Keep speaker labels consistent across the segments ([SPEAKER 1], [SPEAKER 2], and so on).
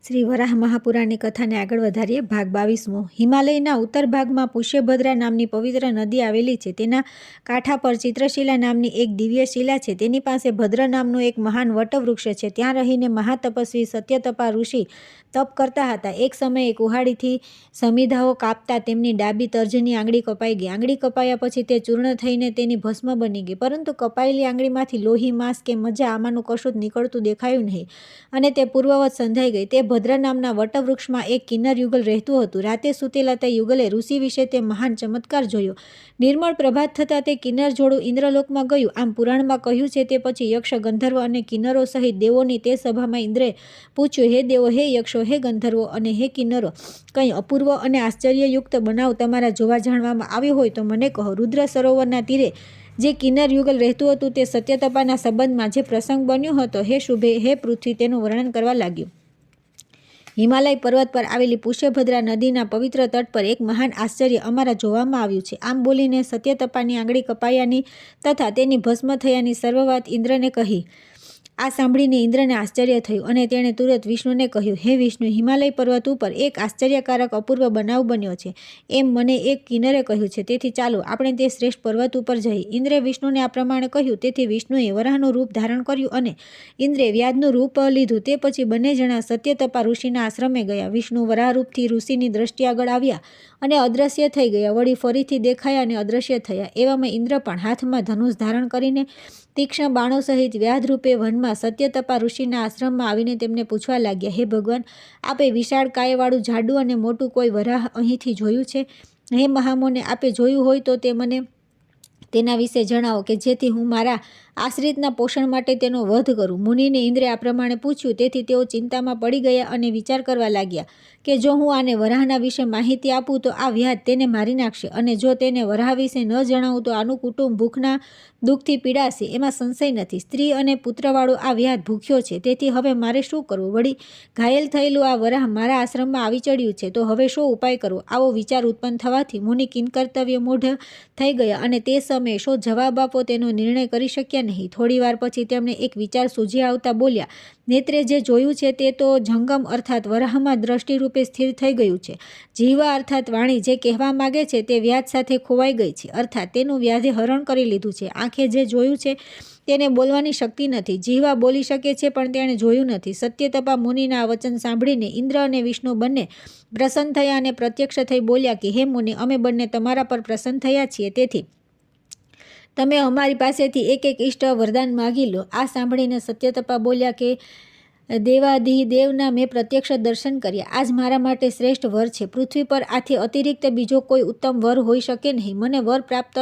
[SPEAKER 1] શ્રી વરાહ મહાપુરાણની કથાને આગળ વધારીએ. ભાગ 22મો. હિમાલયના ઉત્તર ભાગમાં પુષ્યભદ્રા નામની પવિત્ર નદી આવેલી છે. તેના કાંઠા પર ચિત્રશિલા નામની એક દિવ્ય શિલા છે. તેની પાસે ભદ્ર નામનું એક મહાન વટવૃક્ષ છે. ત્યાં રહીને મહાતપસ્વી સત્યતપા ઋષિ તપ કરતા હતા. એક સમયે કુહાડીથી સમિધાઓ કાપતા તેમની ડાબી તર્જની આંગળી કપાઈ ગઈ. આંગળી કપાયા પછી તે ચૂર્ણ થઈને તેની ભસ્મ બની ગઈ. પરંતુ કપાયેલી આંગળીમાંથી લોહી, માંસ કે મજા આમાંનું કશું જ નીકળતું દેખાયું નહીં અને તે પૂર્વવત સંધાઈ ગઈ. તે ભદ્ર નામના વટવૃક્ષમાં એક કિન્નર યુગલ રહેતું હતું. રાતે સૂતેલા તે યુગલે ઋષિ વિશે તે મહાન ચમત્કાર જોયો. નિર્મળ પ્રભાત થતાં તે કિન્નર જોડું ઇન્દ્રલોકમાં ગયું. આમ પુરાણમાં કહ્યું છે. તે પછી યક્ષ, ગંધર્વ અને કિન્નરો સહિત દેવોની તે સભામાં ઇન્દ્રે પૂછ્યું, હે દેવો, હે યક્ષો, હે ગંધર્વો અને હે કિન્નરો, કંઈ અપૂર્વ અને આશ્ચર્યયુક્ત બનાવ તમારા જોવા જાણવામાં આવ્યો હોય તો મને કહો. રુદ્ર સરોવરના તીરે જે કિન્નર યુગલ રહેતું હતું તે સત્યતપાના સંબંધમાં જે પ્રસંગ બન્યો હતો, હે શુભે, હે પૃથ્વી, તેનું વર્ણન કરવા લાગ્યું. હિમાલય પર્વત પર આવેલી પુષ્યભદ્રા નદીના પવિત્ર તટ પર એક મહાન આશ્ચર્ય અમારા જોવામાં આવ્યું છે. આમ બોલીને સત્યતપાની આંગળી કપાયાની તથા તેની ભસ્મ થયાની સર્વ વાત ઇન્દ્રને કહી. આ સાંભળીને ઇન્દ્રને આશ્ચર્ય થયું અને તેણે તુરંત વિષ્ણુને કહ્યું, હે વિષ્ણુ, હિમાલય પર્વત ઉપર એક આશ્ચર્યકારક અપૂર્વ બનાવ બન્યો છે એમ મને એક કિન્નરે કહ્યું છે. તેથી ચાલો આપણે તે શ્રેષ્ઠ પર્વત ઉપર જઈએ. ઇન્દ્રે વિષ્ણુને આ પ્રમાણે કહ્યું. તેથી વિષ્ણુએ વરાહનું રૂપ ધારણ કર્યું અને ઇન્દ્રે વ્યાધનું રૂપ લીધું. તે પછી બંને જણા સત્યતપા ઋષિના આશ્રમે ગયા. વિષ્ણુ વરાહરૂપથી ઋષિની દ્રષ્ટિ આગળ આવ્યા અને અદ્રશ્ય થઈ ગયા. વળી ફરીથી દેખાયા અને અદ્રશ્ય થયા. એવામાં ઇન્દ્ર પણ હાથમાં ધનુષ ધારણ કરીને તીક્ષ્ણ બાણો સહિત વ્યાધરૂપે વનમાં સત્યતપા ઋષિના આશ્રમમાં આવીને તેમને પૂછવા લાગ્યા, હે ભગવાન, આપે વિશાળ કાયાવાળું જાડું અને મોટું કોઈ વરાહ અહીંથી જોયું છે? હે મહામોને, આપે જોયું હોય તો તે મને તેના વિશે જણાવો કે જેથી હું મારા આશ્રિતના પોષણ માટે તેનો વધ કરું. મુનિને ઇન્દ્રે આ પ્રમાણે પૂછ્યું. તેથી તેઓ ચિંતામાં પડી ગયા અને વિચાર કરવા લાગ્યા કે જો હું આને વરાહના વિશે માહિતી આપું તો આ વ્યાધ તેને મારી નાખશે અને જો તેને વરાહ વિશે ન જણાવું તો આનું કુટુંબ ભૂખના દુઃખથી પીડાશે. એમાં સંશય નથી. સ્ત્રી અને પુત્રવાળો આ વ્યાધ ભૂખ્યો છે. તેથી હવે મારે શું કરવું? વળી ઘાયલ થયેલું આ વરાહ મારા આશ્રમમાં આવી ચડ્યું છે તો હવે શો ઉપાય કરવો? આવો વિચાર ઉત્પન્ન થવાથી મુનિ કિંકર્તવ્ય મૂઢ થઈ ગયા અને તે સમયે શો જવાબ આપો તેનો નિર્ણય કરી શક્યા નહીં. થોડી વાર પછી તેમણે એક વિચાર સૂઝી આવતા બોલ્યા, નેત્રે જે જોયું છે તે તો જંગમ અર્થાત વરાહમાં દ્રષ્ટિરૂપે સ્થિર થઈ ગયું છે. જીવા અર્થાત વાણી જે કહેવા માગે છે તે વ્યાધ સાથે ખોવાઈ ગઈ છે અર્થાત તેનું વ્યાધે હરણ કરી લીધું છે. આંખે જે જોયું છે તેને બોલવાની શક્તિ નથી. જીવા બોલી શકે છે પણ તેણે જોયું નથી. સત્યતપા મુનિના આ વચન સાંભળીને ઇન્દ્ર અને વિષ્ણુ બંને પ્રસન્ન થયા અને પ્રત્યક્ષ થઈ બોલ્યા કે હે મુનિ, અમે બંને તમારા પર પ્રસન્ન થયા છીએ. તેથી તમે અમારી પાસેથી એક એક ઇષ્ટ વરદાન માગી લો. આ સાંભળીને સત્યતપા બોલ્યા કે દેવાધિદેવના મેં પ્રત્યક્ષ દર્શન કર્યા. આજ મારા માટે શ્રેષ્ઠ વર છે. પૃથ્વી પર આથી અતિરિક્ત બીજો કોઈ ઉત્તમ વર હોઈ શકે નહીં. મને વર પ્રાપ્ત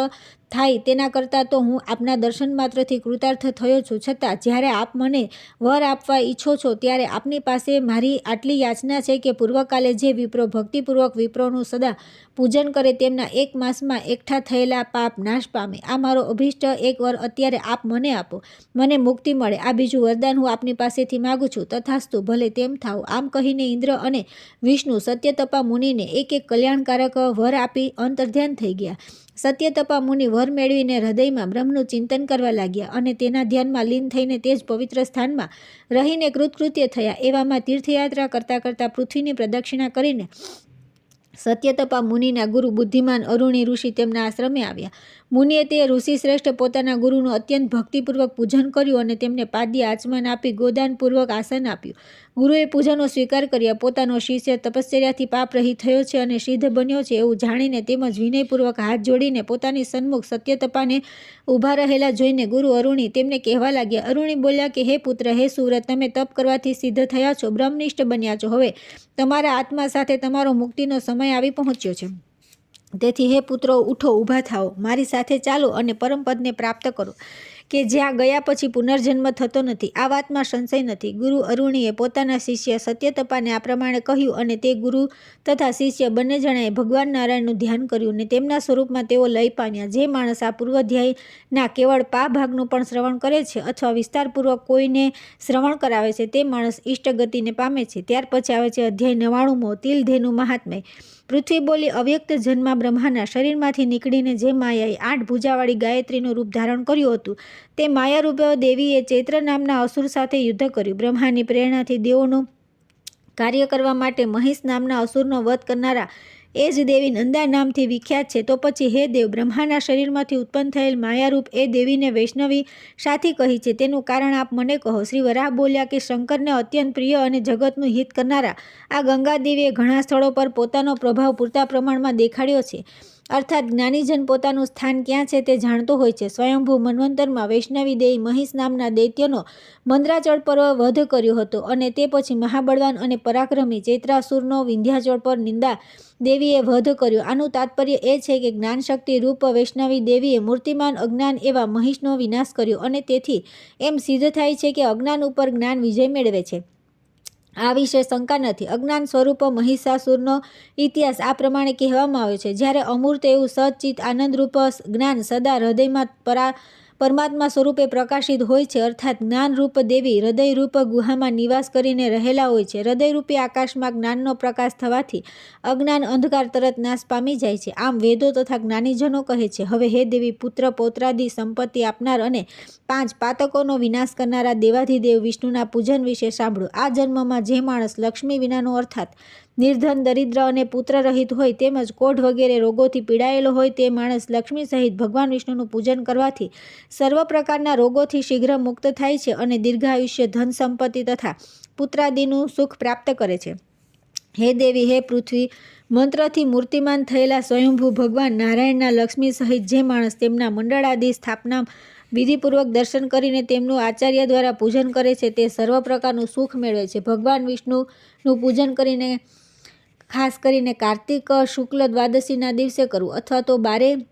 [SPEAKER 1] થાય તેના કરતાં તો હું આપના દર્શન માત્રથી કૃતાર્થ થયો છું. છતાં જ્યારે આપ મને વર આપવા ઈચ્છો છો ત્યારે આપની પાસે મારી આટલી યાચના છે કે પૂર્વકાલે જે વિપ્રો ભક્તિપૂર્વક વિપ્રોનું સદા પૂજન કરે તેમના એક માસમાં એકઠા થયેલા પાપ નાશ પામે. આ મારો અભિષ્ટ એક વર અત્યારે આપ મને આપો, મને મુક્તિ મળે. આ બીજું વરદાન હું આપની પાસેથી માગું છું. તથાસ્તુ, ભલે તેમ થાવ. આમ કહીને ઇન્દ્ર અને વિષ્ણુ સત્યતપા મુનિને એક એક કલ્યાણકારક વર આપી અંતર્ધ્યાન થઈ ગયા. સત્યતપા મુનિ વર મેળવીને હૃદયમાં બ્રહ્મનું ચિંતન કરવા લાગ્યા અને તેના ધ્યાનમાં લીન થઈને તે જ પવિત્ર સ્થાનમાં રહીને કૃતકૃત્ય થયા. એવામાં તીર્થયાત્રા કરતાં કરતાં પૃથ્વીની પ્રદક્ષિણા કરીને સત્યતપા મુનિના ગુરુ બુદ્ધિમાન અરુણી ઋષિ તેમના આશ્રમે આવ્યા. મુનિએ તે ઋષિ શ્રેષ્ઠ પોતાના ગુરુનું અત્યંત ભક્તિપૂર્વક પૂજન કર્યું અને તેમને પાદ્ય આચમન આપી ગોદાનપૂર્વક આસન આપ્યું. ગુરુએ પૂજનનો સ્વીકાર કર્યા. પોતાનો શિષ્ય તપશ્ચર્યાથી પાપરહિત થયો છે અને સિદ્ધ બન્યો છે એવું જાણીને તેમજ વિનયપૂર્વક હાથ જોડીને પોતાની સન્મુખ સત્યતપાને ઊભા રહેલા જોઈને ગુરુ અરુણી તેમને કહેવા લાગ્યા. અરુણી બોલ્યા કે હે પુત્ર, હે સુવ્રત, તમે તપ કરવાથી સિદ્ધ થયા છો, બ્રહ્મનિષ્ઠ બન્યા છો. હવે તમારા આત્મા સાથે તમારો મુક્તિનો સમય આવી પહોંચ્યો છે. તેથી હે પુત્રો, ઉઠો, ઊભા થાઓ, મારી સાથે ચાલો અને પરમપદને પ્રાપ્ત કરો કે જ્યાં ગયા પછી પુનર્જન્મ થતો નથી. આ વાતમાં સંશય નથી. ગુરુ અરુણીએ પોતાના શિષ્ય સત્યતપાને આ પ્રમાણે કહ્યું અને તે ગુરુ તથા શિષ્ય બંને જણાએ ભગવાન નારાયણનું ધ્યાન કર્યું અને તેમના સ્વરૂપમાં તેઓ લય પામ્યા. જે માણસ આ પૂર્વાધ્યાયના કેવળ પા ભાગનું પણ શ્રવણ કરે છે અથવા વિસ્તારપૂર્વક કોઈને શ્રવણ કરાવે છે તે માણસ ઇષ્ટગતિને પામે છે. ત્યાર પછી આવે છે અધ્યાય 99મો, તિલધેનુ મહાત્મ્ય. પૃથ્વી બોલી, અવ્યક્ત જન્મા બ્રહ્માના શરીરમાંથી નીકળીને જે માયાએ 8 ભુજાવાળી ગાયત્રીનું રૂપ ધારણ કર્યું હતું તે માયારૂપ દેવીએ ચૈત્ર નામના અસુર સાથે યુદ્ધ કર્યું. બ્રહ્માની પ્રેરણાથી દેવોનું કાર્ય કરવા માટે મહિષ નામના અસુરનો વધ કરનારા એ જ દેવી નંદા નામથી વિખ્યાત છે. તો પછી હે દેવ, બ્રહ્માના શરીરમાંથી ઉત્પન્ન થયેલ માયારૂપ એ દેવીને વૈષ્ણવી સાથી કહી છે, તેનું કારણ આપ મને કહો. શ્રી વરાહ બોલ્યા કે શંકરને અત્યંત પ્રિય અને જગતનું હિત કરનારા આ ગંગા દેવીએ ઘણા સ્થળો પર પોતાનો પ્રભાવ પૂરતા પ્રમાણમાં દેખાડ્યો છે. અર્થાત જ્ઞાનીજન પોતાનું સ્થાન ક્યાં છે તે જાણતો હોય છે. સ્વયંભૂ મન્વંતરમાં વૈષ્ણવી દેવી મહિષ નામના દૈત્યનો મંદરાચળ પર વધ કર્યો હતો અને તે પછી મહાબળવાન અને પરાક્રમી ચૈત્રાસુરનો વિંધ્યાચળ પર નિંદા દેવીએ વધ કર્યો. આનું તાત્પર્ય એ છે કે જ્ઞાનશક્તિ રૂપ વૈષ્ણવી દેવીએ મૂર્તિમાન અજ્ઞાન એવા મહિષનો વિનાશ કર્યો અને તેથી એમ સિદ્ધ થાય છે કે અજ્ઞાન ઉપર જ્ઞાન વિજય મેળવે છે. આ વિશે શંકા નથી. અજ્ઞાન સ્વરૂપ મહિષાસુરનો ઇતિહાસ આ પ્રમાણે કહેવામાં આવ્યો છે. જ્યારે અમૂર્ત એવું સચ્ચિત આનંદરૂપ જ્ઞાન સદા હૃદયમાં પરમાત્મા સ્વરૂપે પ્રકાશિત હોય છે, અર્થાત જ્ઞાનરૂપ દેવી હૃદયરૂપ ગુહામાં નિવાસ કરીને રહેલા હોય છે. હૃદયરૂપી આકાશમાં જ્ઞાનનો પ્રકાશ થવાથી અજ્ઞાન અંધકાર તરત નાશ પામી જાય છે. આમ વેદો તથા જ્ઞાનીજનો કહે છે. હવે હે દેવી, પુત્ર પૌત્રાદિ સંપત્તિ આપનાર અને 5 પાતકોનો વિનાશ કરનારા દેવાધિદેવ વિષ્ણુના પૂજન વિશે સાંભળો. આ જન્મમાં જે માણસ લક્ષ્મી વિનાનો અર્થાત નિર્ધન, દરિદ્ર અને પુત્ર રહિત હોય તેમજ કોઢ વગેરે રોગોથી પીડાયેલો હોય તે માણસ લક્ષ્મી સહિત ભગવાન વિષ્ણુનું પૂજન કરવાથી સર્વ પ્રકારના રોગોથી શીઘ્ર મુક્ત થાય છે અને દીર્ઘાયુષ્ય, ધન સંપત્તિ તથા પુત્રાદિનું સુખ પ્રાપ્ત કરે છે. હે દેવી, હે પૃથ્વી, મંત્રથી મૂર્તિમાન થયેલા સ્વયંભૂ ભગવાન નારાયણના લક્ષ્મી સહિત જે માણસ તેમના મંડળાદિ સ્થાપના વિધિપૂર્વક દર્શન કરીને તેમનું આચાર્ય દ્વારા પૂજન કરે છે તે સર્વ પ્રકારનું સુખ મેળવે છે. ભગવાન વિષ્ણુનું પૂજન કરીને ખાસ કરીને કાર્તિક શુક્લ દ્વાદશીના દિવસે કરવું અથવા તો 12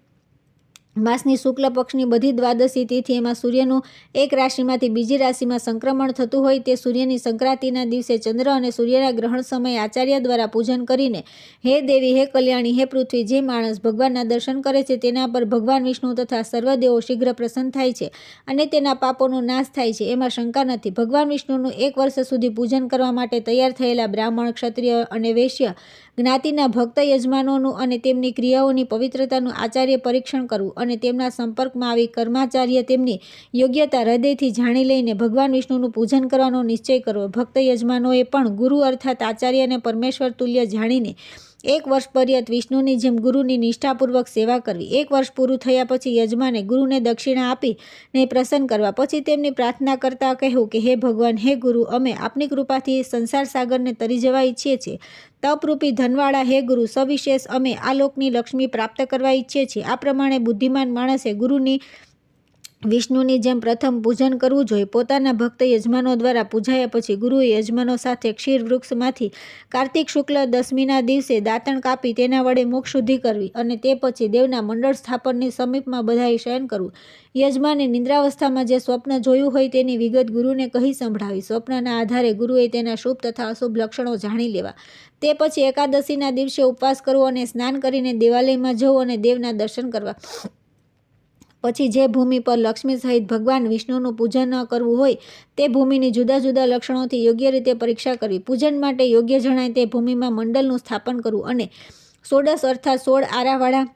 [SPEAKER 1] માસની શુક્લ પક્ષની બધી દ્વાદશી તિથિ એમાં સૂર્યનું એક રાશિમાંથી બીજી રાશિમાં સંક્રમણ થતું હોય તે સૂર્યની સંક્રાંતિના દિવસે ચંદ્ર અને સૂર્યના ગ્રહણ સમયે આચાર્ય દ્વારા પૂજન કરીને હે દેવી, હે કલ્યાણી, હે પૃથ્વી, જે માણસ ભગવાનના દર્શન કરે છે તેના પર ભગવાન વિષ્ણુ તથા સર્વદેવો શીઘ્ર પ્રસન્ન થાય છે અને તેના પાપોનો નાશ થાય છે. એમાં શંકા નથી. ભગવાન વિષ્ણુનું 1 વર્ષ સુધી પૂજન કરવા માટે તૈયાર થયેલા બ્રાહ્મણ, ક્ષત્રિય અને વૈશ્ય જ્ઞાતિના ભક્ત યજમાનોનું અને તેમની ક્રિયાઓની પવિત્રતાનું આચાર્ય પરીક્ષણ કરવું અને તેમના સંપર્કમાં આવી કર્માચાર્ય તેમની યોગ્યતા હૃદયથી જાણી લઈને ભગવાન વિષ્ણુનું પૂજન કરવાનો નિશ્ચય કરવો. ભક્ત યજમાનોએ પણ ગુરુ અર્થાત આચાર્યને પરમેશ્વર તુલ્ય જાણીને 1 વર્ષ પર્યંત વિષ્ણુની જેમ ગુરુની નિષ્ઠાપૂર્વક સેવા કરવી. 1 વર્ષ પૂરું થયા પછી યજમાને ગુરુને દક્ષિણા આપીને પ્રસન્ન કરવા. પછી તેમની પ્રાર્થના કરતા કહેવું કે હે ભગવાન, હે ગુરુ, અમે આપની કૃપાથી સંસાર સાગરને તરી જવા ઈચ્છીએ છીએ. તપરૂપી ધનવાળા હે ગુરુ, સવિશેષ અમે આ લોકની લક્ષ્મી પ્રાપ્ત કરવા ઈચ્છીએ છીએ. આ પ્રમાણે બુદ્ધિમાન માણસે ગુરુની વિષ્ણુની જેમ પ્રથમ પૂજન કરવું જોઈએ. પોતાના ભક્ત યજમાનો દ્વારા પૂજાયા પછી ગુરુએ યજમાનો સાથે ક્ષીર વૃક્ષમાંથી કાર્તિક શુક્લ દશમીના દિવસે દાંતણ કાપી તેના વડે મોક્ષ શુદ્ધિ કરવી અને તે પછી દેવના મંડળ સ્થાપનની સમીપમાં બધાએ શયન કરવું. યજમાને નિંદ્રાવસ્થામાં જે સ્વપ્ન જોયું હોય તેની વિગત ગુરુને કહી સંભળાવી. સ્વપ્નના આધારે ગુરુએ તેના શુભ તથા અશુભ લક્ષણો જાણી લેવા. તે પછી એકાદશીના દિવસે ઉપવાસ કરવો અને સ્નાન કરીને દેવાલયમાં જવું અને દેવના દર્શન કરવા. પછી જે ભૂમિ પર લક્ષ્મી સહિત ભગવાન વિષ્ણુનું પૂજન કરવું હોય તે ભૂમિની જુદા જુદા લક્ષણોથી યોગ્ય રીતે પરીક્ષા કરવી. પૂજન માટે યોગ્ય જણાય તે ભૂમિમાં મંડળનું સ્થાપન કરવું અને 16 અર્થાત 16 આરાવાળા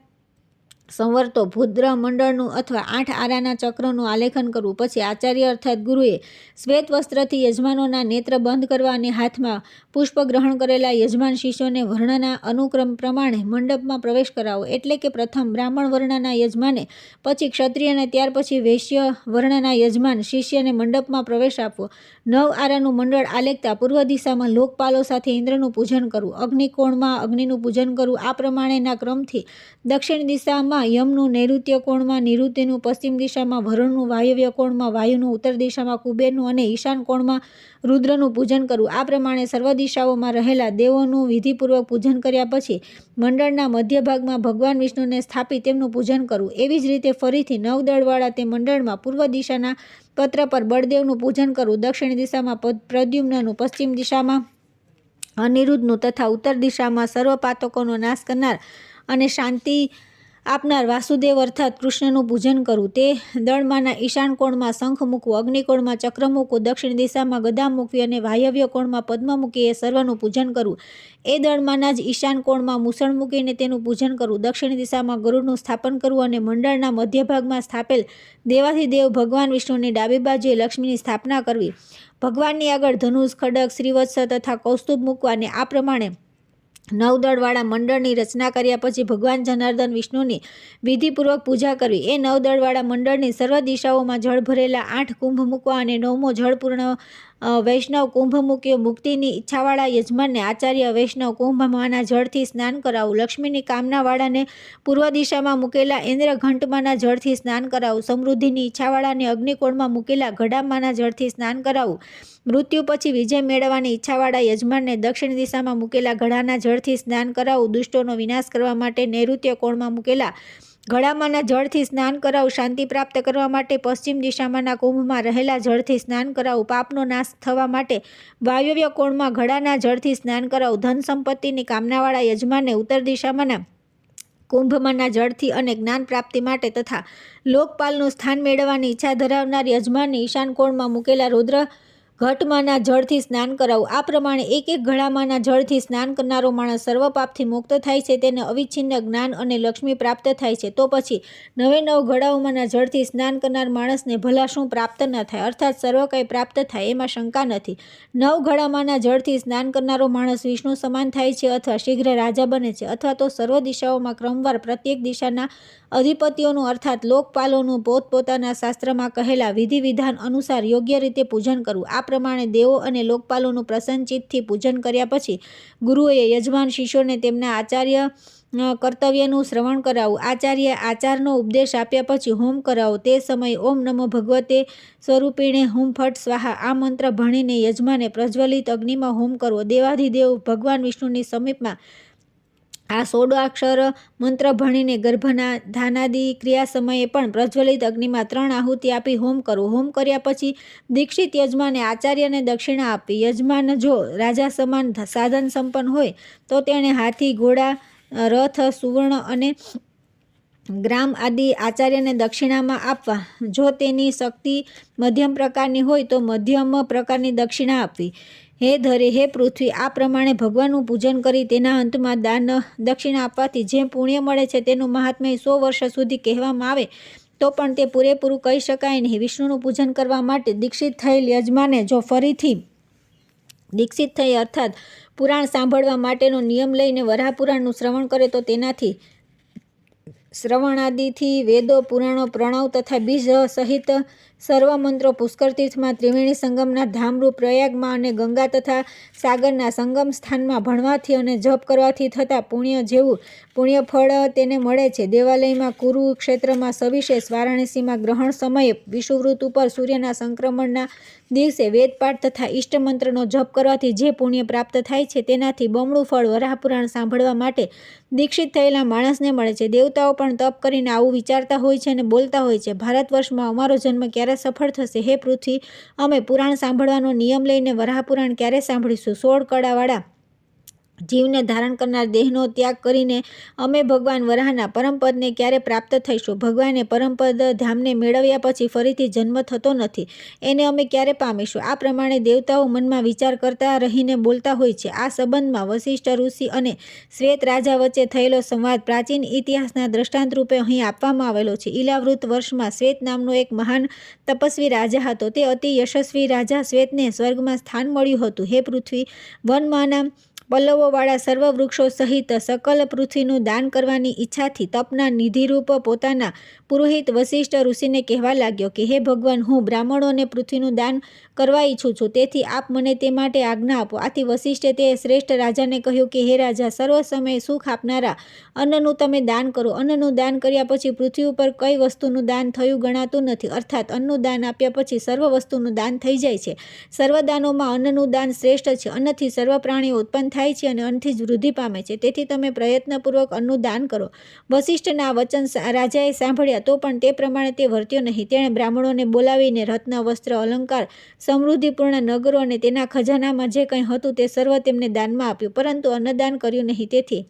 [SPEAKER 1] સંવર્તો ભૂદ્ર મંડળનું અથવા 8 આરાના ચક્રનું આલેખન કરવું. પછી આચાર્ય અર્થાત ગુરુએ શ્વેત વસ્ત્રથી યજમાનોના નેત્ર બંધ કરવા અને હાથમાં પુષ્પ ગ્રહણ કરેલા યજમાન શિષ્યોને વર્ણના અનુક્રમ પ્રમાણે મંડપમાં પ્રવેશ કરાવો. એટલે કે પ્રથમ બ્રાહ્મણ વર્ણના યજમાને, પછી ક્ષત્રિય અને ત્યાર પછી વૈશ્ય વર્ણના યજમાન શિષ્યને મંડપમાં પ્રવેશ આપવો. 9 આરાનું મંડળ આલેખતા પૂર્વ દિશામાં લોકપાલો સાથે ઇન્દ્રનું પૂજન કરવું. અગ્નિકોણમાં અગ્નિનું પૂજન કરવું. આ પ્રમાણેના ક્રમથી દક્ષિણ દિશામાં યમનું, નૈઋત્ય કોણમાં નિરુતિનું, પશ્ચિમ દિશામાં વરુણનું, વાયવ્ય કોણમાં વાયુનું, ઉત્તર દિશામાં કુબેરનું અને ઈશાન કોણમાં રુદ્રનું પૂજન કરવું. આ પ્રમાણે સર્વ દિશાઓમાં રહેલા દેવોનું વિધિપૂર્વક પૂજન કર્યા પછી મંડળના મધ્ય ભાગમાં ભગવાન વિષ્ણુને સ્થાપી તેમનું પૂજન કરવું. એવી જ રીતે ફરીથી 9 દળવાળા તે મંડળમાં પૂર્વ દિશાના પત્ર પર બળદેવનું પૂજન કરવું. દક્ષિણ દિશામાં પ્રદ્યુમ્નનું, પશ્ચિમ દિશામાં અનિરુદ્ધનું તથા ઉત્તર દિશામાં સર્વ પાતકોનો નાશ કરનાર અને શાંતિ આપનાર વાસુદેવ અર્થાત કૃષ્ણનું પૂજન કરવું. તે દળમાંના ઈશાન કોણમાં શંખ મૂકવું, અગ્નિકોણમાં ચક્ર મૂકવું, દક્ષિણ દિશામાં ગદા મૂકવી અને વાયવ્ય કોણમાં પદ્મ મૂકી એ સર્વનું પૂજન કરવું. એ દળમાંના જ ઈશાન કોણમાં મૂસળ મૂકીને તેનું પૂજન કરવું. દક્ષિણ દિશામાં ગરુડનું સ્થાપન કરવું અને મંડળના મધ્ય ભાગમાં સ્થાપેલ દેવાધિદેવ ભગવાન વિષ્ણુની ડાબી બાજુએ લક્ષ્મીની સ્થાપના કરવી. ભગવાનની આગળ ધનુષ, ખડગ, શ્રીવત્સ તથા કૌસ્તુભ મૂકવાને આ પ્રમાણે 9 દળવાળા મંડળની રચના કર્યા પછી ભગવાન જનાર્દન વિષ્ણુની વિધિપૂર્વક પૂજા કરવી. એ 9 દળવાળા મંડળની સર્વ દિશાઓમાં જળ ભરેલા 8 કુંભ મૂકવા અને 9મો જળપૂર્ણ વૈષ્ણવ કુંભ મૂક્યો. મુક્તિની ઈચ્છાવાળા યજમાનને આચાર્ય વૈષ્ણવ કુંભમાંના જળથી સ્નાન કરાવવું. લક્ષ્મીની કામનાવાળાને પૂર્વ દિશામાં મૂકેલા ઇન્દ્રઘંટમાંના જળથી સ્નાન કરાવવું. સમૃદ્ધિની ઈચ્છાવાળાને અગ્નિકોણમાં મૂકેલા ઘડામાંના જળથી સ્નાન કરાવવું. મૃત્યુ પછી વિજય મેળવવાની ઈચ્છાવાળા યજમાનને દક્ષિણ દિશામાં મૂકેલા ઘડાના જળથી સ્નાન કરાવવું. દુષ્ટોનો વિનાશ કરવા માટે નૈઋત્ય કોણમાં મૂકેલા ઘડામાંના જળથી સ્નાન કરાવવું. શાંતિ પ્રાપ્ત કરવા માટે પશ્ચિમ દિશામાંના કુંભમાં રહેલા જળથી સ્નાન કરાવવું. પાપનો નાશ થવા માટે વાયવ્ય કોણમાં ઘડાના જળથી સ્નાન કરાવવું. ધન સંપત્તિની કામનાવાળા યજમાનને ઉત્તર દિશામાંના કુંભમાંના જળથી અને જ્ઞાન પ્રાપ્તિ માટે તથા લોકપાલનું સ્થાન મેળવવાની ઈચ્છા ધરાવનાર યજમાનને ઈશાન કોણમાં મૂકેલા રુદ્ર ઘટમાંના જળથી સ્નાન કરાવવું. આ પ્રમાણે એક ઘડામાંના જળથી સ્નાન કરનારો માણસ સર્વ પાપથી મુક્ત થાય છે. તેને અવિચ્છિન્ન જ્ઞાન અને લક્ષ્મી પ્રાપ્ત થાય છે. તો પછી 9 ઘડાઓમાંના જળથી સ્નાન કરનાર માણસને ભલા શું પ્રાપ્ત ન થાય, અર્થાત સર્વ કંઈ પ્રાપ્ત થાય એમાં શંકા નથી. 9 ઘડામાંના જળથી સ્નાન કરનારો માણસ વિષ્ણુ સમાન થાય છે અથવા શીઘ્ર રાજા બને છે અથવા તો સર્વ દિશાઓમાં ક્રમવાર પ્રત્યેક દિશાના અધિપતિઓનું અર્થાત લોકપાલોનું પોતપોતાના શાસ્ત્રમાં કહેલા વિધિ વિધાન અનુસાર યોગ્ય રીતે પૂજન કરવું. આ પ્રમાણે દેવો અને લોકપાલોનું પ્રસન્નચિત્તથી પૂજન કર્યા પછી ગુરુએ યજમાન શિષ્યોને તેમના આચાર્ય કર્તવ્યનું શ્રવણ કરાવવું. આચાર્ય આચારનો ઉપદેશ આપ્યા પછી હોમ કરાવો. તે સમયે ઓમ નમો ભગવતે સ્વરૂપિણે હુમ ફટ સ્વાહા આ મંત્ર ભણીને યજમાને પ્રજ્વલિત અગ્નિમાં હોમ કરવો. દેવાધિદેવ ભગવાન વિષ્ણુની સમીપમાં આ 16 મંત્ર ભણીને ગર્ભધાનાદિ ક્રિયા સમયે પણ પ્રજ્વલિત અગ્નિમાં 3 આહુતિ આપી હોમ કરવો. હોમ કર્યા પછી દીક્ષિત યજમાને આચાર્યને દક્ષિણા આપવી. યજમાન જો રાજા સમાન સાધન સંપન્ન હોય તો તેણે હાથી, ઘોડા, રથ, સુવર્ણ અને ગ્રામ આદિ આચાર્યને દક્ષિણામાં આપવા. જો તેની શક્તિ મધ્યમ પ્રકારની હોય તો મધ્યમ પ્રકારની દક્ષિણા આપવી. હે ધરે, હે પૃથ્વી, આ પ્રમાણે ભગવાનનું પૂજન કરી તેના અંતમાં દાન દક્ષિણા આપવાથી જે પુણ્ય મળે છે તેનું મહાત્મ્ય 100 વર્ષ સુધી કહેવામાં આવે તો પણ તે પૂરેપૂરું કહી શકાય નહીં. વિષ્ણુનું પૂજન કરવા માટે દીક્ષિત થયેલ યજમાને જો ફરીથી દીક્ષિત થઈ અર્થાત પુરાણ સાંભળવા માટેનો નિયમ લઈને વરાહપુરાણનું શ્રવણ કરે તો તેનાથી શ્રવણાદિથી વેદો, પુરાણો, પ્રણવ તથા બીજ સહિત સર્વ મંત્રો પુષ્કર તીર્થમાં ત્રિવેણી સંગમના ધામરૂપ પ્રયાગમાં અને ગંગા તથા સાગરના સંગમ સ્થાનમાં ભણવાથી અને જપ કરવાથી થતા પુણ્ય જેવું પુણ્ય ફળ તેને મળે છે. દેવાલયમાં, કુરુક્ષેત્રમાં સવિશેષ, વારાણસીમાં ગ્રહણ સમયે, વિષુવવૃત્ત ઉપર સૂર્યના સંક્રમણના દિવસે વેદપાઠ તથા ઈષ્ટ મંત્રનો જપ કરવાથી જે પુણ્ય પ્રાપ્ત થાય છે તેનાથી બમણું ફળ વરાહપુરાણ સાંભળવા માટે દીક્ષિત થયેલા માણસને મળે છે. દેવતાઓ પણ તપ કરીને આવું વિચારતા હોય છે અને બોલતા હોય છે, ભારત વર્ષમાં અમારો જન્મ ક્યારે સફળ થશે? હે પૃથ્વી, અમે પુરાણ સાંભળવાનો નિયમ લઈને વરાહપુરાણ ક્યારે સાંભળીશું? 16 કળાવાળા જીવને ધારણ કરનાર દેહનો ત્યાગ કરીને અમે ભગવાન વરાહના પરમપદને ક્યારે પ્રાપ્ત થઈશું? ભગવાને પરમપદ ધામને મેળવ્યા પછી ફરીથી જન્મ થતો નથી, એને અમે ક્યારે પામીશું? આ પ્રમાણે દેવતાઓ મનમાં વિચાર કરતા રહીને બોલતા હોય છે. આ સંબંધમાં વશિષ્ઠ ઋષિ અને શ્વેત રાજા વચ્ચે થયેલો સંવાદ પ્રાચીન ઇતિહાસના દ્રષ્ટાંત રૂપે અહીં આપવામાં આવેલો છે. ઈલાવૃત વર્ષમાં શ્વેત નામનો એક મહાન તપસ્વી રાજા હતો. તે અતિ યશસ્વી રાજા શ્વેતને સ્વર્ગમાં સ્થાન મળ્યું હતું. હે પૃથ્વી, વનમાંના પલ્લવોવાળા સર્વ વૃક્ષો સહિત સકલ પૃથ્વીનું દાન કરવાની ઈચ્છાથી તપના નિધિરૂપ પોતાના પુરોહિત વશિષ્ઠ ઋષિને કહેવા લાગ્યો કે હે ભગવાન, હું બ્રાહ્મણોને પૃથ્વીનું દાન કરવા ઈચ્છું છું, તેથી આપ મને તે માટે આજ્ઞા આપો. આથી વશિષ્ઠે તે શ્રેષ્ઠ રાજાને કહ્યું કે હે રાજા, સર્વ સમયે સુખ આપનારા અન્નનું તમે દાન કરો. અન્નનું દાન કર્યા પછી પૃથ્વી ઉપર કઈ વસ્તુનું દાન થયું ગણાતું નથી, અર્થાત અન્નનું દાન આપ્યા પછી સર્વ વસ્તુનું દાન થઈ જાય છે. સર્વ દાનોમાં અન્નનું દાન શ્રેષ્ઠ છે. અન્નથી સર્વ પ્રાણીઓ ઉત્પન્ન થાય છે અને અન્નથી જ વૃદ્ધિ પામે છે, તેથી તમે પ્રયત્નપૂર્વક અન્નનું દાન કરો. વશિષ્ઠના આ વચન રાજાએ સાંભળ્યા તો પણ તે પ્રમાણે તે વર્ત્યો નહીં. તેણે બ્રાહ્મણોને બોલાવીને રત્ન, વસ્ત્ર, અલંકાર, સમૃદ્ધિપૂર્ણ નગરો અને તેના ખજાનામાં જે કંઈ હતું તે સર્વ તેમને દાનમાં આપ્યું, પરંતુ અન્નદાન કર્યું નહીં. તેથી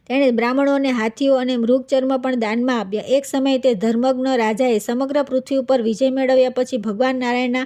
[SPEAKER 1] તેણે બ્રાહ્મણોને હાથીઓ અને મૃગચર્મ પણ દાનમાં આપ્યા. એક સમયે તે ધર્મજ્ઞ રાજાએ સમગ્ર પૃથ્વી ઉપર વિજય મેળવ્યા પછી ભગવાન નારાયણના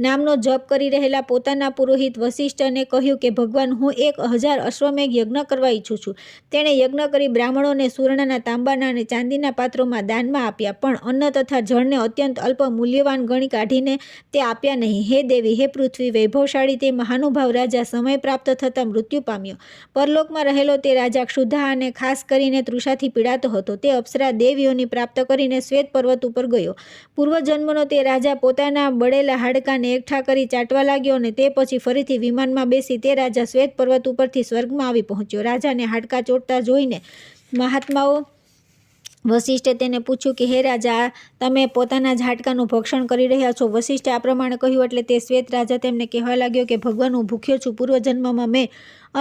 [SPEAKER 1] નામનો જપ કરી રહેલા પોતાના પુરોહિત વસિષ્ઠને કહ્યું કે ભગવાન, હું 1000 અશ્વમેઘ યજ્ઞ કરવા ઈચ્છું છું. તેણે યજ્ઞ કરી બ્રાહ્મણોને સુવર્ણના, તાંબાના અને ચાંદીના પાત્રોમાં દાનમાં આપ્યા, પણ અન્ન તથા જળને અત્યંત અલ્પ મૂલ્યવાન ગણી કાઢીને તે આપ્યા નહીં. હે દેવી, હે પૃથ્વી, વૈભવશાળી તે મહાનુભાવ રાજા સમય પ્રાપ્ત થતાં મૃત્યુ પામ્યો. પરલોકમાં રહેલો તે રાજા ક્ષુધા અને ખાસ કરીને તૃષાથી પીડાતો હતો. તે અપ્સરા દેવીઓની પ્રાપ્ત કરીને શ્વેત પર્વત ઉપર ગયો. પૂર્વજન્મનો તે રાજા પોતાના બળેલા હાડકાને એકઠા કરી ચાટવા લાગ્યો અને તે પછી ફરીથી વિમાનમાં બેસી તે રાજા શ્વેત પર્વત ઉપરથી સ્વર્ગમાં આવી પહોંચ્યો. રાજાને હાડકા ચોટતા જોઈને મહાત્માઓ વસિષ્ઠે તેને પૂછ્યું કે હે રાજા, તમે પોતાના જ હાડકાનું ભક્ષણ કરી રહ્યા છો. વસિષ્ઠે આ પ્રમાણે કહ્યું એટલે તે શ્વેત રાજા તેમને કહેવા લાગ્યો કે ભગવાન, હું ભૂખ્યો છું. પૂર્વજન્મમાં મેં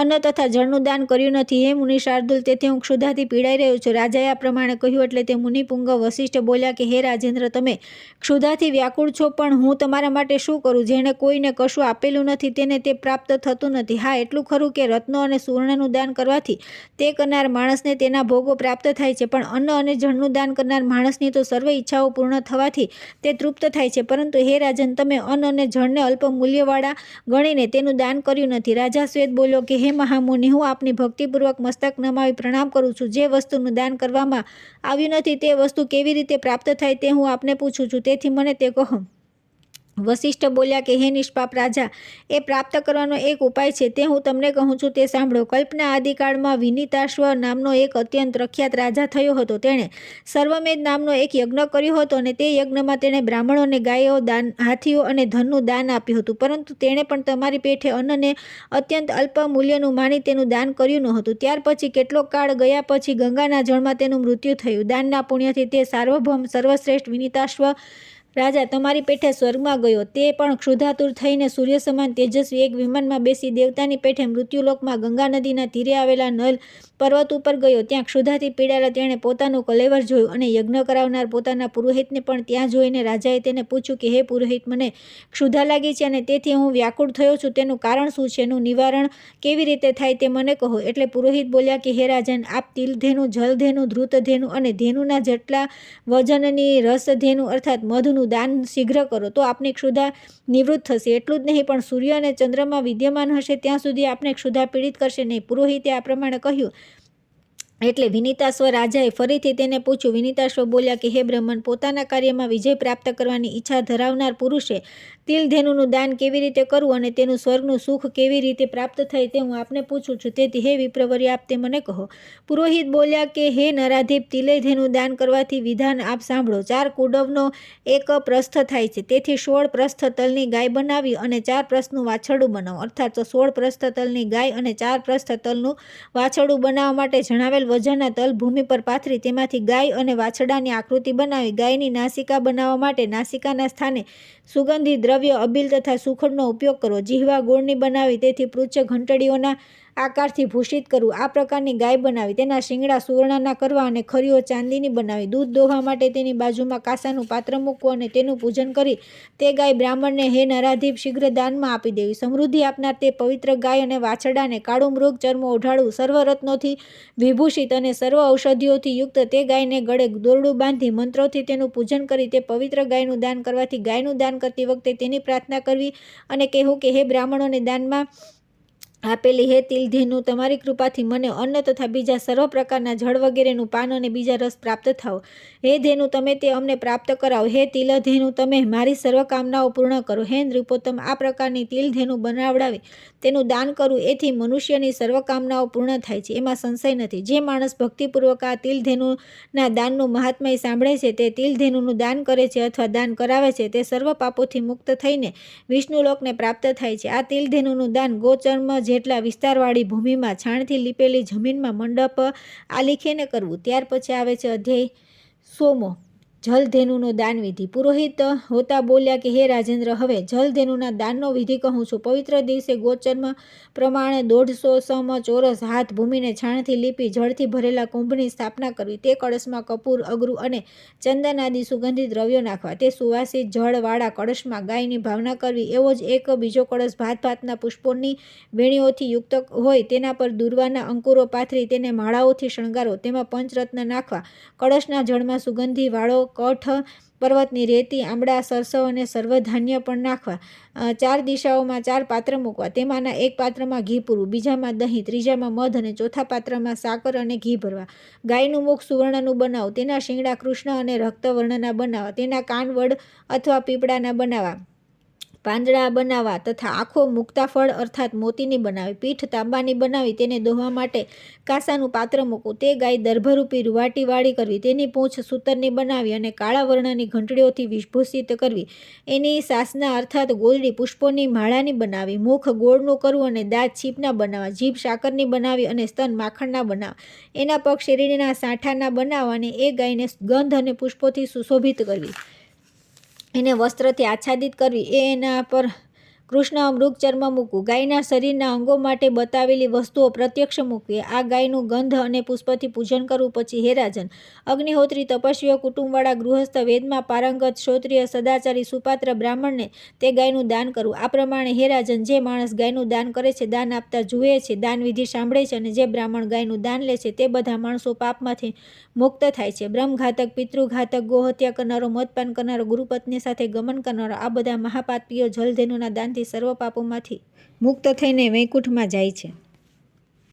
[SPEAKER 1] અન્ન તથા જળનું દાન કર્યું નથી. હે મુનિ શાર્દુલ, તેથી હું ક્ષુધાથી પીડાઈ રહ્યો છું. રાજાએ આ પ્રમાણે કહ્યું એટલે તે મુનિપુંગ વસિષ્ઠ બોલ્યા કે હે રાજેન્દ્ર, તમે ક્ષુધાથી વ્યાકુળ છો, પણ હું તમારા માટે શું કરું? જેણે કોઈને કશું આપેલું નથી તેને તે પ્રાપ્ત થતું નથી. હા, એટલું ખરું કે રત્નો અને સુવર્ણનું દાન કરવાથી તે કરનાર માણસને તેના ભોગો પ્રાપ્ત થાય છે, પણ અન્ન અને જળનું દાન કરનાર માણસની તો સર્વ ઈચ્છાઓ પૂર્ણ થવાથી તે તૃપ્ત થાય છે. પરંતુ હે રાજન, તમે અન્ન અને જળને અલ્પ મૂલ્યવાળા ગણીને તેનું દાન કર્યું નથી. રાજા શ્વેત બોલ્યો કે હે મહામુનિ, હું આપની ભક્તિપૂર્વક મસ્તક નમાવી પ્રણામ કરું છું. જે વસ્તુનું દાન કરવામાં આવ્યું નથી તે વસ્તુ કેવી રીતે પ્રાપ્ત થાય તે હું આપને પૂછું છું. તેથી મને તે કહો. વસિષ્ઠ બોલ્યા કે હે નિષ્પાપ રાજા, એ પ્રાપ્ત કરવાનો એક ઉપાય છે, તે હું તમને કહું છું, તે સાંભળો. કલ્પના આદિકાળમાં વિનિતાશ્વ નામનો એક અત્યંત પ્રખ્યાત રાજા થયો હતો. તેણે સર્વમેધ નામનો એક યજ્ઞ કર્યો હતો અને તે યજ્ઞમાં તેણે બ્રાહ્મણોને ગાયો, હાથીઓ અને ધનનું દાન આપ્યું હતું. પરંતુ તેણે પણ તમારી પેઠે અન્નને અત્યંત અલ્પ મૂલ્યનું માની તેનું દાન કર્યું ન હતું. ત્યાર પછી કેટલોક કાળ ગયા પછી ગંગાના જળમાં તેનું મૃત્યુ થયું. દાનના પુણ્યથી તે સાર્વભૌમ સર્વશ્રેષ્ઠ વિનિતાશ્વ રાજા તમારી પેઠે સ્વર્ગમાં ગયો. તે પણ ક્ષુધાતુર થઈને સૂર્ય સમાન તેજસ્વી એક વિમાનમાં બેસી દેવતાની પેઠે મૃત્યુલોકમાં ગંગા નદીના તીરે આવેલા નલ પર્વત ઉપર ગયો. ત્યાં ક્ષુધાથી પીડાયેલા તેણે પોતાનું કલેવર જોયું અને યજ્ઞ કરાવનાર પોતાના પુરોહિતને પણ ત્યાં જોઈને રાજાએ તેને પૂછ્યું કે હે પુરોહિત, મને ક્ષુધા લાગી છે અને તેથી હું વ્યાકુળ થયો છું. તેનું કારણ શું છે? એનું નિવારણ કેવી રીતે થાય તે મને કહો. એટલે પુરોહિત બોલ્યા કે હે રાજન, આપ તિલધેનુ, જલધેનુ, ધ્રુતધેનુ અને ધેનુના જેટલા વજનની રસધેનુ અર્થાત મધનું દાન શીઘ્ર કરો તો આપની ક્ષુધા નિવૃત્ત થશે. એટલું જ નહીં, પણ સૂર્ય અને ચંદ્રમા વિદ્યમાન હશે ત્યાં સુધી આપને ક્ષુધા પીડિત કરશે નહીં. પુરોહિતે આ પ્રમાણે કહ્યું એટલે વિનિતાશ્વ રાજાએ ફરીથી તેને પૂછ્યું. વિનિતાશ્વ બોલ્યા કે હે બ્રહ્મન, પોતાના કાર્યમાં વિજય પ્રાપ્ત કરવાની ઈચ્છા ધરાવનાર પુરુષે તિલધેનુનું દાન કેવી રીતે કરવું અને તેનું સ્વર્ગનું સુખ કેવી રીતે પ્રાપ્ત થાય તે હું આપને પૂછું છું. તેથી હે વિપ્રવર્ય, આપ તે મને કહો. પુરોહિત બોલ્યા કે હે નરાધીપ, તિલધેનું દાન કરવાથી વિધાન આપ સાંભળો. 4 કુડવનો એક પ્રસ્થ થાય છે. તેથી 16 પ્રસ્થ તલની ગાય બનાવી અને 4 પ્રસ્થનું વાછરડું બનાવો. અર્થાત 16 પ્રસ્થ તલની ગાય અને 4 પ્રસ્થ તલનું વાછરડું બનાવવા માટે જણાવેલ વજનના તલ ભૂમિ પર પાથરી તેમાંથી ગાય અને વાછરડાની આકૃતિ બનાવી. ગાયની નાસિકા બનાવવા માટે નાસિકાના સ્થાને સુગંધી દ્રવ્ય અબીલ તથા સુખડનો ઉપયોગ કરવો. જીહવા ગોળની બનાવી તેથી પૃચ્છ ઘંટડીઓના આકારથી ભૂષિત કરવું. આ પ્રકારની ગાય બનાવી. તેના શિંગડા સુવર્ણના કરવા અને ખરીઓ ચાંદીની બનાવી. દૂધ દોહવા માટે તેની બાજુમાં કાંસાનું પાત્ર મૂકવું અને તેનું પૂજન કરી તે ગાય બ્રાહ્મણને હે નરાધીપ શીઘ્ર દાનમાં આપી દેવી. સમૃદ્ધિ આપનાર તે પવિત્ર ગાય અને વાછરડાને કાળું મૃગ ચર્મ ઓઢાડવું. સર્વરત્નોથી વિભૂષિત અને સર્વ ઔષધિઓથી યુક્ત તે ગાયને ગળે દોરડું બાંધી મંત્રોથી તેનું પૂજન કરી તે પવિત્ર ગાયનું દાન કરવાથી ગાયનું દાન કરતી વખતે તેની પ્રાર્થના કરવી અને કહેવું કે હે બ્રાહ્મણોને દાનમાં આપેલી હે તિલધેનુ, તમારી કૃપાથી મને અન્ન તથા બીજા સર્વ પ્રકારના જળ વગેરેનું પાન અને બીજા રસ પ્રાપ્ત થાવ. હે ધેનુ, તમે તે અમને પ્રાપ્ત કરાવો. હે તિલધેનુ, તમે મારી સર્વ કામનાઓ પૂર્ણ કરો. હે નૃપોત્તમ, આ પ્રકારની તિલધેનુ બનાવડાવી તેનું દાન કરવું એથી મનુષ્યની સર્વ કામનાઓ પૂર્ણ થાય છે, એમાં સંશય નથી. જે માણસ ભક્તિપૂર્વક આ તિલધેનુના દાનનું મહાત્મય સાંભળે છે, તે તિલધેનુનું દાન કરે છે અથવા દાન કરાવે છે, તે સર્વ પાપોથી મુક્ત થઈને વિષ્ણુલોકને પ્રાપ્ત થાય છે. આ તિલધેનુનું દાન ગોચર્મ જેટલા વિસ્તારવાળી ભૂમિમાં છાણથી લીપેલી જમીનમાં મંડપ આલીખીને કરવું. ત્યાર પછી આવે છે અધ્યાય 16. જલધેનુનો દાન વિધિ. પુરોહિત હોતા બોલ્યા કે હે રાજેન્દ્ર, હવે જલધેનુના દાનનો વિધિ કહું છું. પવિત્ર દિવસે ગોચર્મ પ્રમાણે 150 સમ ચોરસ હાથ ભૂમિને છાણથી લીપી જળથી ભરેલા કુંભની સ્થાપના કરવી. તે કળશમાં કપૂર, અગરુ અને ચંદન આદિ સુગંધિત દ્રવ્યો નાખવા. તે સુવાસિત જળવાળા કળશમાં ગાયની ભાવના કરવી. એવો જ એક બીજો કળશ ભાતના પુષ્પોની વેણીઓથી યુક્ત હોય તેના પર દુર્વાના અંકુરો પાથરી તેને માળાઓથી શણગારો. તેમાં પંચરત્ન નાખવા. કળશના જળમાં સુગંધી વાળો કઠ પર્વતની રેતી, આંબળા, સરસવ અને સર્વધાન્ય પણ નાખવા. 4 દિશાઓમાં 4 પાત્ર મૂકવા. તેમાંના એક પાત્રમાં ઘી પૂરવું, બીજામાં દહીં, ત્રીજામાં મધ અને ચોથા પાત્રમાં સાકર અને ઘી ભરવા. ગાયનું મુખ સુવર્ણનું બનાવવું. તેના શિંગડા કૃષ્ણ અને રક્તવર્ણના બનાવવા. તેના કાન વડ અથવા પીપળાના બનાવવા. પાંદડા બનાવવા તથા આંખો મુક્તાફળ અર્થાત મોતીની બનાવી. પીઠ તાંબાની બનાવી તેને દોહવા માટે કાંસાનું પાત્ર મૂકવું. તે ગાય દર્ભરૂપી રૂવાટી વાળી કરવી. તેની પૂંછ સૂતરની બનાવી અને કાળા વર્ણની ઘંટડીઓથી વિભૂષિત કરવી. એની સાસના અર્થાત ગોળડી પુષ્પોની માળાની બનાવી. મુખ ગોળનું કરવું અને દાંત છીપના બનાવવા. જીભ સાકરની બનાવી અને સ્તન માખણના બનાવવા. એના પગ શેરડીના સાંઠાના બનાવવા અને એ ગાયને ગંધ અને પુષ્પોથી સુશોભિત કરવી. એને વસ્ત્રથી આચ્છાદિત કરવી. એના પર કૃષ્ણ મૃગ ચર્મ મૂકવું. ગાયના શરીરના અંગો માટે બતાવેલી વસ્તુઓ પ્રત્યક્ષ મૂકવી. આ ગાયનું ગંધ અને પુષ્પથી પૂજન કરવું. પછી હે રાજન, અગ્નિહોત્રી, તપસ્વીઓ, કુટુંબવાળા ગૃહસ્થ, વેદમાં પારંગત, ક્ષોત્રિય, સદાચારી, સુપાત્ર બ્રાહ્મણને તે ગાયનું દાન કરવું. આ પ્રમાણે હે રાજન, જે માણસ ગાયનું દાન કરે છે, દાન આપતા જુએ છે, દાન વિધિ સાંભળે છે અને જે બ્રાહ્મણ ગાયનું દાન લે છે તે બધા માણસો પાપમાંથી મુક્ત થાય છે. બ્રહ્મઘાતક, પિતૃઘાતક, ગોહત્યા કરનારો, મદપાન કરનારો, ગુરુપત્ની સાથે ગમન કરનારો, આ બધા મહાપાપીઓ જલધેનુના દાનથી સર્વ પાપોમાંથી મુક્ત થઈને વૈકુંઠમાં જાય છે.